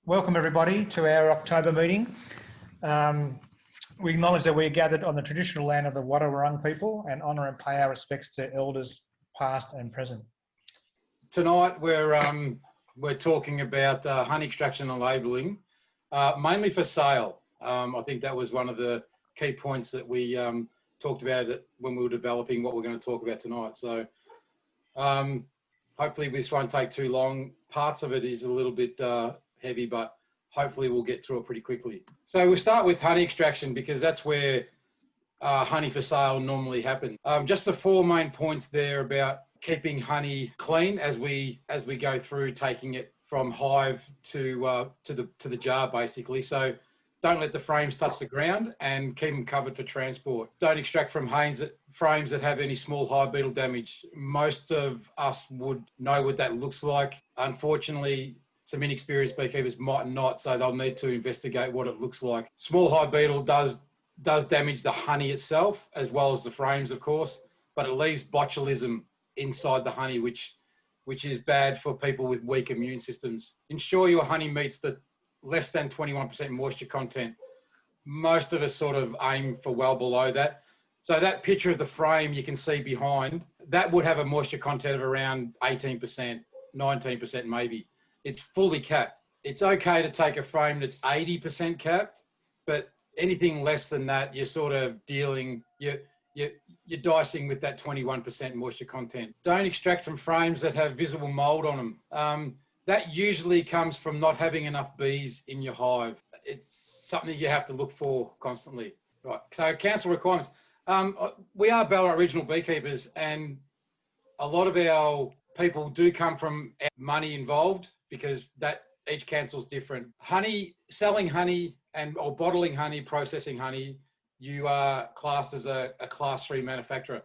Welcome everybody to our October meeting. We acknowledge that we're gathered on the traditional land of the Wadawurrung people and honour and pay our respects to elders past and present. Tonight we're talking about honey extraction and labelling, mainly for sale. I think that was one of the key points that we talked about when we were developing what we're going to talk about tonight. So hopefully this won't take too long. Parts of it is a little bit heavy, but hopefully we'll get through it pretty quickly. So we'll start with honey extraction because that's where honey for sale normally happens. Just the four main points there about keeping honey clean as we go through taking it from hive to the jar, basically. So don't let the frames touch the ground and keep them covered for transport. Don't extract from frames that have any small hive beetle damage. Most of us would know what that looks like. Unfortunately, some inexperienced beekeepers might not, so they'll need to investigate what it looks like. Small hive beetle does damage the honey itself, as well as the frames, of course, but it leaves botulism inside the honey, which is bad for people with weak immune systems. Ensure your honey meets the less than 21% moisture content. Most of us sort of aim for well below that. So that picture of the frame you can see behind, that would have a moisture content of around 18%, 19% maybe. It's fully capped. It's okay to take a frame that's 80% capped, but anything less than that, you're sort of dealing, you're dicing with that 21% moisture content. Don't extract from frames that have visible mold on them. That usually comes from not having enough bees in your hive. It's something you have to look for constantly. Right, so council requirements. We are Ballarat regional beekeepers, and a lot of our people do come from money involved because each council's different. Honey, selling honey or bottling honey, processing honey, you are classed as a class 3 manufacturer.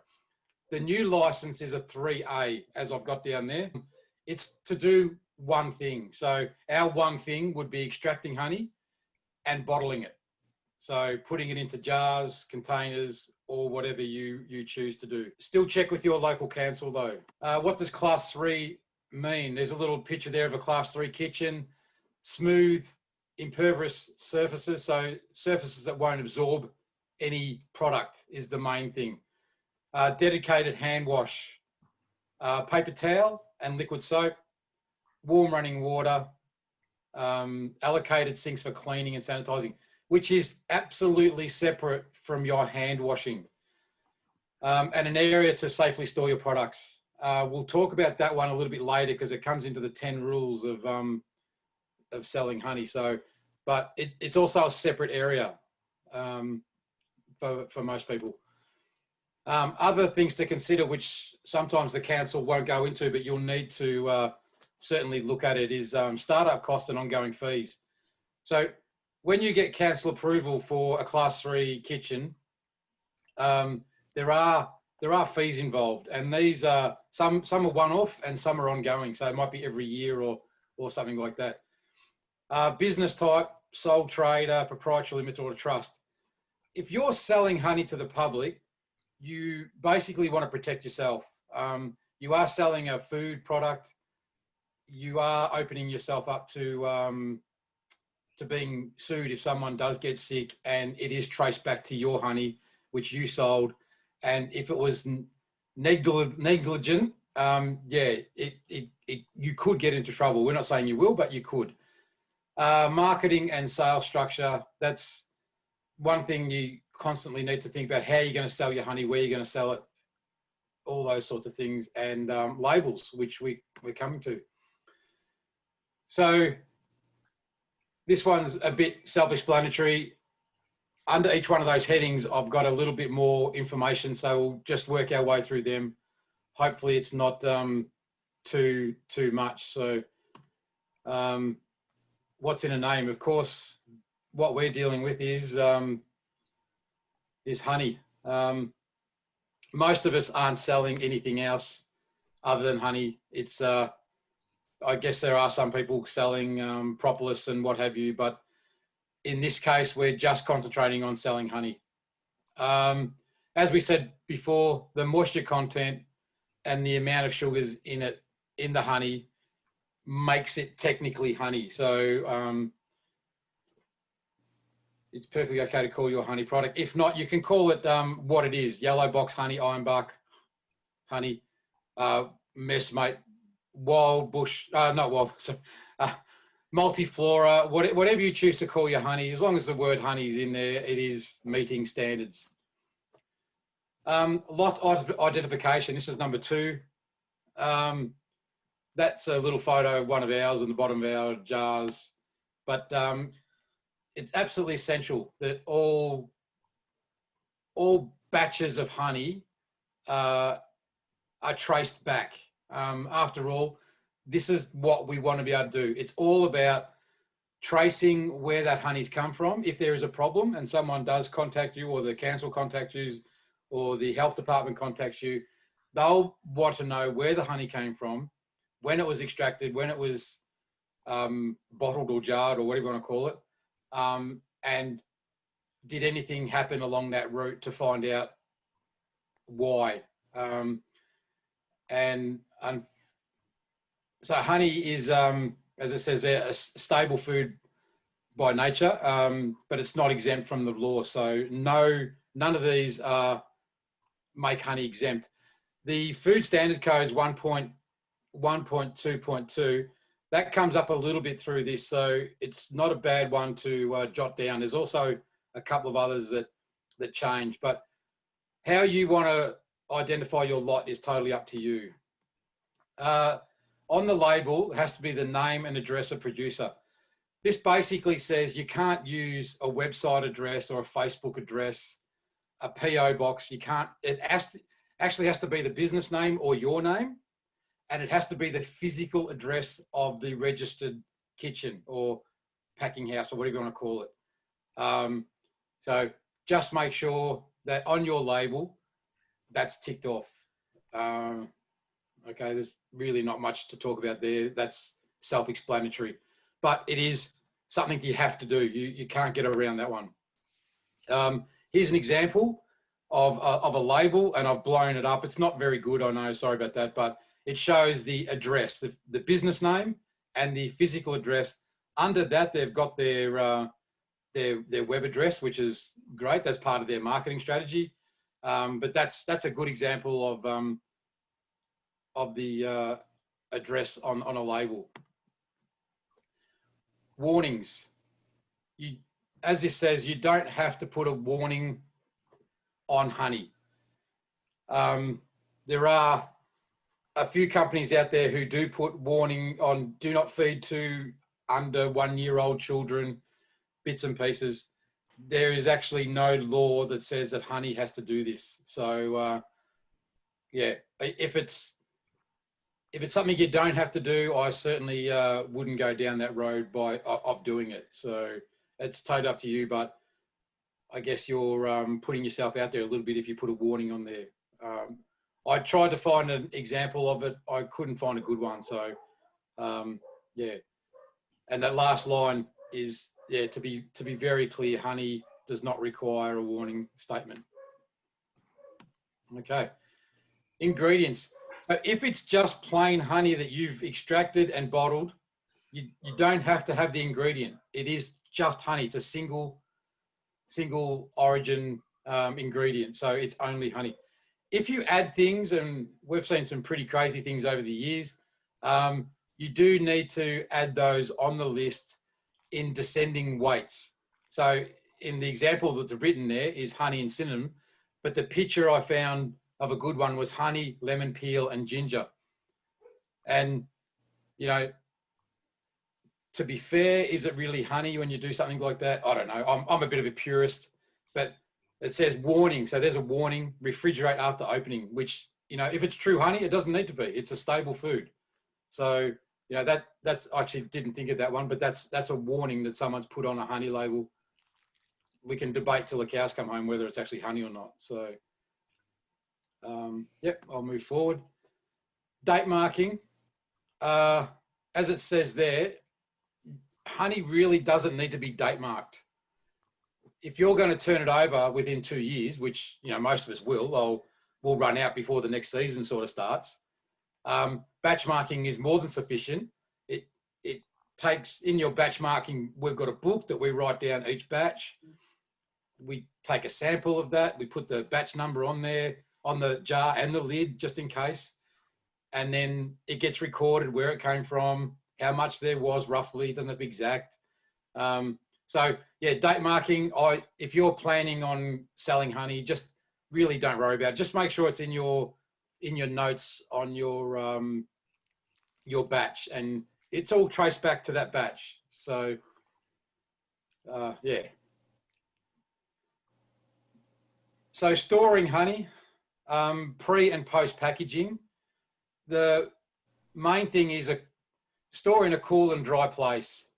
The new license is a 3A, as I've got down there. It's to do one thing. So our one thing would be extracting honey and bottling it. So putting it into jars, containers, or whatever you choose to do. Still check with your local council though. What does class 3 mean? There's a little picture there of a class 3 kitchen. Smooth, impervious surfaces, so surfaces that won't absorb any product is the main thing. Dedicated hand wash, paper towel and liquid soap, warm running water, allocated sinks for cleaning and sanitizing, which is absolutely separate from your hand washing, and an area to safely store your products. We'll talk about that one a little bit later because it comes into the 10 rules of selling honey. So, but it's also a separate area for most people. Other things to consider, which sometimes the council won't go into, but you'll need to certainly look at it, is startup costs and ongoing fees. So when you get council approval for a class 3 kitchen, there are fees involved, and these are some are one-off and some are ongoing. So it might be every year or something like that. Business type, sole trader, proprietary, limited, or trust. If you're selling honey to the public, you basically want to protect yourself. You are selling a food product. You are opening yourself up to being sued if someone does get sick and it is traced back to your honey, which you sold. And if it was negligent, you could get into trouble. We're not saying you will, but you could. Marketing and sales structure, that's one thing you constantly need to think about. How you're going to sell your honey, where you're going to sell it, all those sorts of things, and labels, which we're coming to. So this one's a bit self-explanatory. Under each one of those headings, I've got a little bit more information, so we'll just work our way through them. Hopefully it's not too much. So what's in a name? Of course, what we're dealing with is honey. Most of us aren't selling anything else other than honey. It's I guess there are some people selling propolis and what have you, but in this case, we're just concentrating on selling honey. As we said before, the moisture content and the amount of sugars in the honey makes it technically honey. So it's perfectly okay to call your honey product. If not, you can call it what it is: yellow box honey, ironbark honey, messmate, wild bush, not wild, so, multiflora, whatever you choose to call your honey, as long as the word honey is in there, it is meeting standards. Lot identification, this is number 2. That's a little photo of one of ours on the bottom of our jars, but it's absolutely essential that all batches of honey are traced back. After all, this is what we want to be able to do. It's all about tracing where that honey's come from. If there is a problem and someone does contact you, or the council contacts you, or the health department contacts you, they'll want to know where the honey came from, when it was extracted, when it was bottled or jarred or whatever you want to call it, and did anything happen along that route to find out why. So honey is, as it says there, a stable food by nature, but it's not exempt from the law. So none of these make honey exempt. The Food Standard Code's 1.2.2, that comes up a little bit through this, so it's not a bad one to jot down. There's also a couple of others that change, but how you want to identify your lot is totally up to you. On the label, it has to be the name and address of producer. This basically says you can't use a website address or a Facebook address, a PO box. You can't, it actually has to be the business name or your name, and it has to be the physical address of the registered kitchen or packing house or whatever you want to call it. So just make sure that on your label, that's ticked off. Okay, there's really not much to talk about there. That's self-explanatory, but it is something you have to do. You can't get around that one. Here's an example of a label, and I've blown it up. It's not very good, I know, sorry about that, but it shows the address, the business name and the physical address. Under that, they've got their web address, which is great. That's part of their marketing strategy. But that's a good example of the address on a label. Warnings. As this says, you don't have to put a warning on honey. There are a few companies out there who do put warning on do not feed to under 1-year-old children, bits and pieces. There is actually no law that says that honey has to do this. So yeah, if it's something you don't have to do, I certainly wouldn't go down that road of doing it. So it's totally up to you, but I guess you're putting yourself out there a little bit if you put a warning on there. I tried to find an example of it. I couldn't find a good one. So yeah, and that last line is, yeah, to be very clear, honey does not require a warning statement. Okay, ingredients. So if it's just plain honey that you've extracted and bottled, you don't have to have the ingredient. It is just honey. It's a single origin ingredient, so it's only honey. If you add things, and we've seen some pretty crazy things over the years, you do need to add those on the list in descending weights. So in the example that's written there is honey and cinnamon, but the picture I found of a good one was honey, lemon peel, and ginger. And, you know, to be fair, is it really honey when you do something like that? I don't know. I'm a bit of a purist, but it says warning. So there's a warning, refrigerate after opening, which, you know, if it's true honey, it doesn't need to be. It's a stable food. So, you know, that's I actually didn't think of that one, but that's a warning that someone's put on a honey label. We can debate till the cows come home whether it's actually honey or not. So, yep, I'll move forward. Date marking. As it says there, honey really doesn't need to be date marked. If you're going to turn it over within 2 years, which, you know, most of us will run out before the next season sort of starts. Batch marking is more than sufficient. takes, in your batch marking, we've got a book that we write down each batch. We take a sample of that. We put the batch number on there, on the jar and the lid, just in case. And then it gets recorded where it came from, how much there was roughly, it doesn't have to be exact. So yeah, date marking, if you're planning on selling honey, just really don't worry about it. Just make sure it's in your notes on your batch, and it's all traced back to that batch. So yeah. So storing honey, pre and post packaging. The main thing is store in a cool and dry place.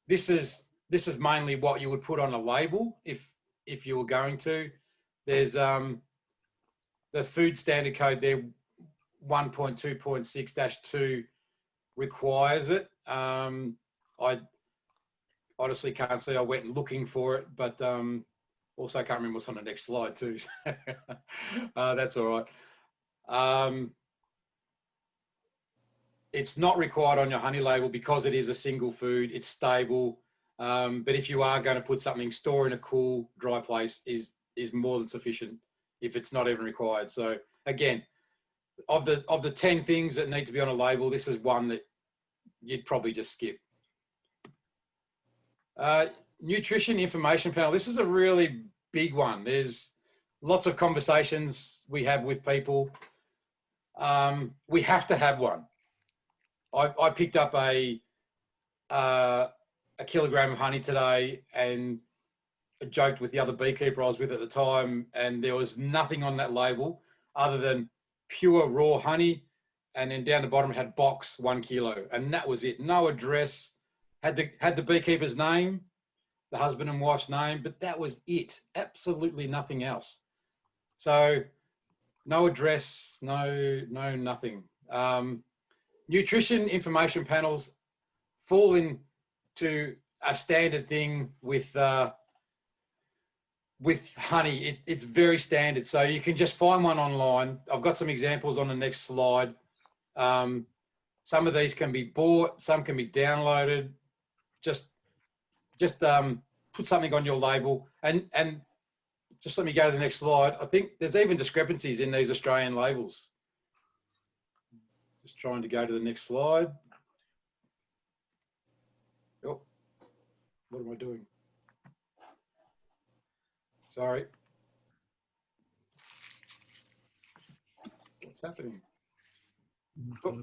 This is mainly what you would put on a label if you were going to. There's the food standard code there, 1.2.6-2 requires it. I honestly can't see. I went looking for it, but also can't remember what's on the next slide too. That's all right. It's not required on your honey label because it is a single food. It's stable. But if you are going to put something, store in a cool, dry place is more than sufficient if it's not even required. So again, of the 10 things that need to be on a label, this is one that you'd probably just skip. Nutrition information panel. This is a really big one. There's lots of conversations we have with people. We have to have one. I picked up a kilogram of honey today and I joked with the other beekeeper I was with at the time, and there was nothing on that label other than pure raw honey, and then down the bottom it had box 1 kilo, and that was it. No address. Had the beekeeper's name, the husband and wife's name, but that was it. Absolutely nothing else. So no address, no nothing. Nutrition information panels fall into a standard thing with honey. It's very standard, so you can just find one online. I've got some examples on the next slide. Some of these can be bought, some can be downloaded. Just put something on your label, and just let me go to the next slide. I think there's even discrepancies in these Australian labels. Just trying to go to the next slide. Oh, what am I doing? Sorry. What's happening? Oh.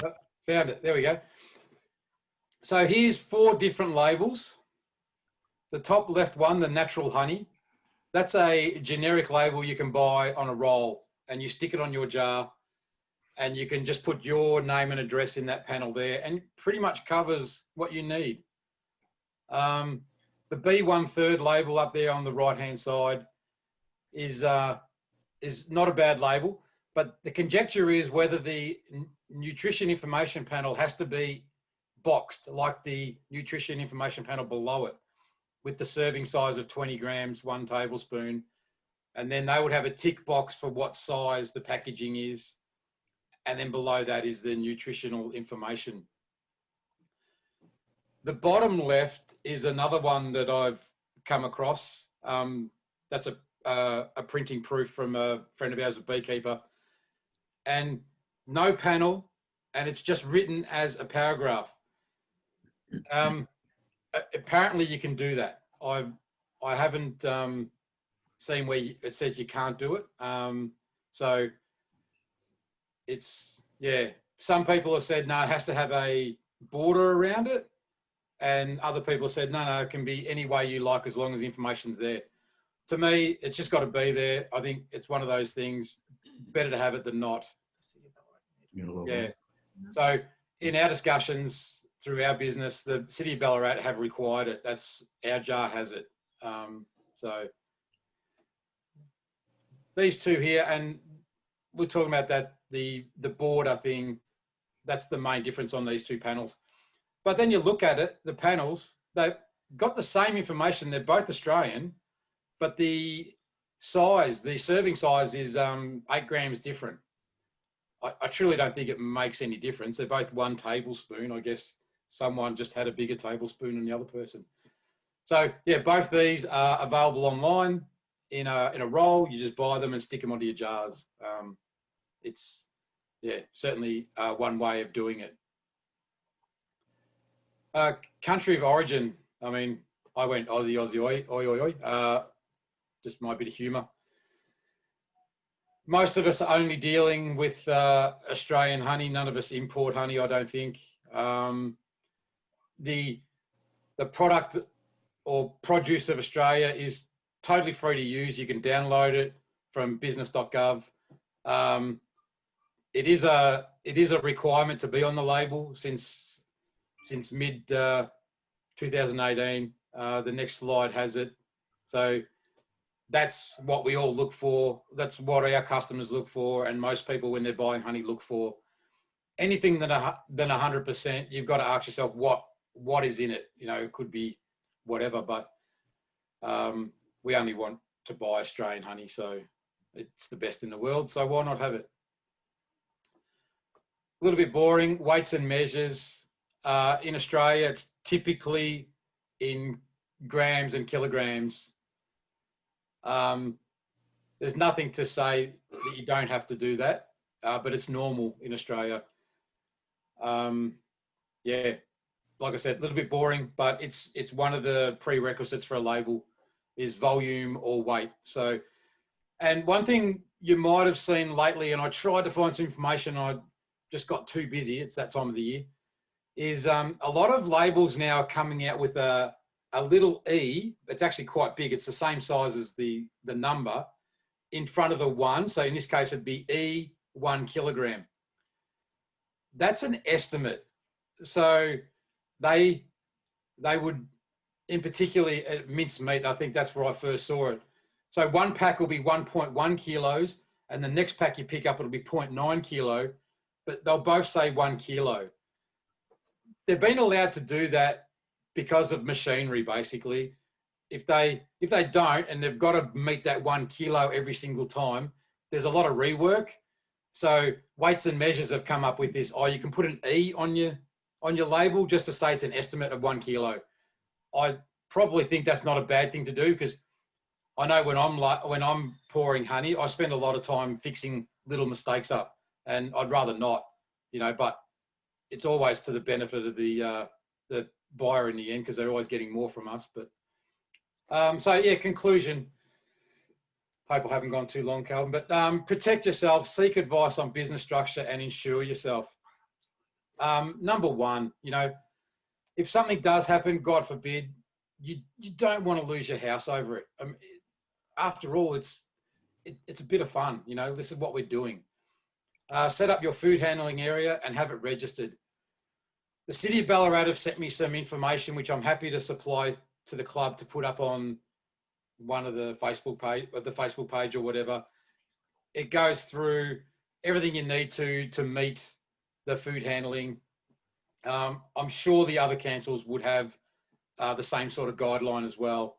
Oh, found it. There we go. So here's 4 different labels. The top left one, the natural honey, that's a generic label you can buy on a roll, and you stick it on your jar, and you can just put your name and address in that panel there, and pretty much covers what you need. The B1/3 label up there on the right-hand side is not a bad label, but the conjecture is whether the nutrition information panel has to be boxed like the nutrition information panel below it, with the serving size of 20 grams, 1 tablespoon. And then they would have a tick box for what size the packaging is. And then below that is the nutritional information. The bottom left is another one that I've come across. That's a printing proof from a friend of ours, a beekeeper. And no panel, and it's just written as a paragraph. Apparently you can do that. I haven't seen where it says you can't do it. So it's, yeah, some people have said, no, it has to have a border around it. And other people have said, no, it can be any way you like as long as the information's there. To me, it's just got to be there. I think it's one of those things, better to have it than not. Yeah. So in our discussions through our business, the City of Ballarat have required it. That's, our jar has it. So these 2 here, and we're talking about that, the border thing, that's the main difference on these 2 panels. But then you look at it, the panels, they've got the same information. They're both Australian, but the size, the serving size is 8 grams different. I truly don't think it makes any difference. They're both 1 tablespoon. I guess someone just had a bigger tablespoon than the other person. So yeah, both these are available online in a roll. You just buy them and stick them onto your jars. It's certainly one way of doing it. Country of origin. I mean, I went Aussie, oi, oi, oi, oi. Just my bit of humour. Most of us are only dealing with Australian honey. None of us import honey, I don't think. The product or produce of Australia is totally free to use. You can download it from business.gov. It is a requirement to be on the label since mid 2018. The next slide has it. So that's what we all look for. That's what our customers look for, and most people when they're buying honey look for. Anything than 100%, you've got to ask yourself what is in it. You know, it could be whatever, but we only want to buy Australian honey, so it's the best in the world. So why not have it? A little bit boring. Weights and measures. In Australia, it's typically in grams and kilograms. There's nothing to say that you don't have to do that, but it's normal in Australia. Yeah, like I said, a little bit boring, but it's one of the prerequisites for a label is volume or weight. So, and one thing you might have seen lately, and I tried to find some information, I just got too busy, it's that time of the year, is a lot of labels now are coming out with a little E. It's actually quite big. It's the same size as the number in front of the 1. So in this case, it'd be E 1 kilogram. That's an estimate. So they would, in particularly at minced meat, I think that's where I first saw it. So one pack will be 1.1 kilos, and the next pack you pick up, it'll be 0.9 kilo, but they'll both say 1 kilo. They've been allowed to do that because of machinery, basically. If they don't, and they've got to meet that 1 kilo every single time, there's a lot of rework. So Weights and Measures have come up with this. Oh, you can put an E on your label just to say it's an estimate of 1 kilo. I probably think that's not a bad thing to do, because I know when I'm pouring honey, I spend a lot of time fixing little mistakes up, and I'd rather not, you know, but it's always to the benefit of the buyer in the end, because they're always getting more from us. But so yeah, conclusion. Hope I haven't gone too long, Calvin. But protect yourself, seek advice on business structure, and insure yourself. Number one, you know, if something does happen, God forbid, you don't want to lose your house over it. After all, it's a bit of fun. You know, this is what we're doing. Set up your food handling area and have it registered. The City of Ballarat have sent me some information, which I'm happy to supply to the club to put up on one of the Facebook page or whatever. It goes through everything you need to meet the food handling. I'm sure the other councils would have the same sort of guideline as well.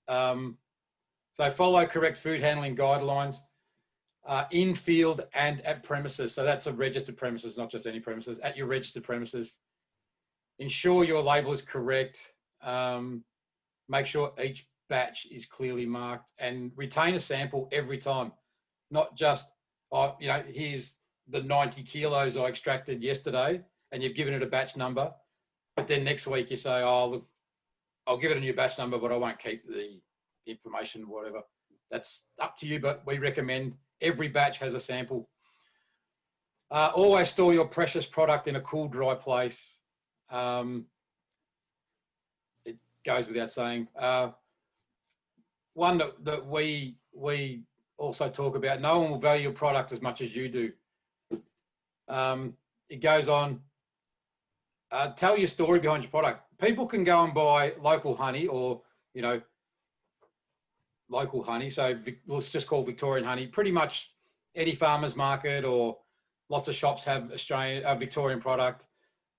So follow correct food handling guidelines in field and at premises. So that's a registered premises, not just any premises, at your registered premises. Ensure your label is correct. Make sure each batch is clearly marked, and retain a sample every time. Not just, oh, you know, here's the 90 kilos I extracted yesterday, and you've given it a batch number, but then next week you say, oh, look, I'll give it a new batch number, but I won't keep the information, whatever. That's up to you, but we recommend every batch has a sample. Always store your precious product in a cool, dry place. It goes without saying. One that we also talk about, no one will value your product as much as you do. It goes on, tell your story behind your product. People can go and buy local honey, or, you know, local honey. So let's just call Victorian honey. Pretty much any farmer's market or lots of shops have Victorian product.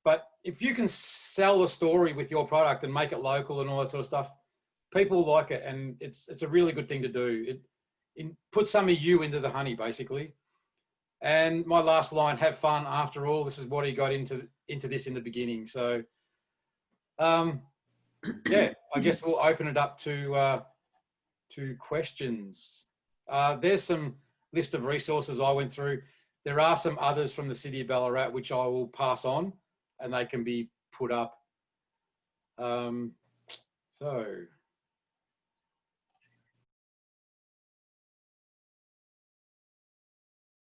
But if you can sell a story with your product and make it local and all that sort of stuff, people like it, and it's a really good thing to do. It puts some of you into the honey, basically. And my last line, have fun after all. This is what he got into this in the beginning. So, yeah, I guess we'll open it up to questions. There's some list of resources I went through. There are some others from the City of Ballarat, which I will pass on and they can be put up. So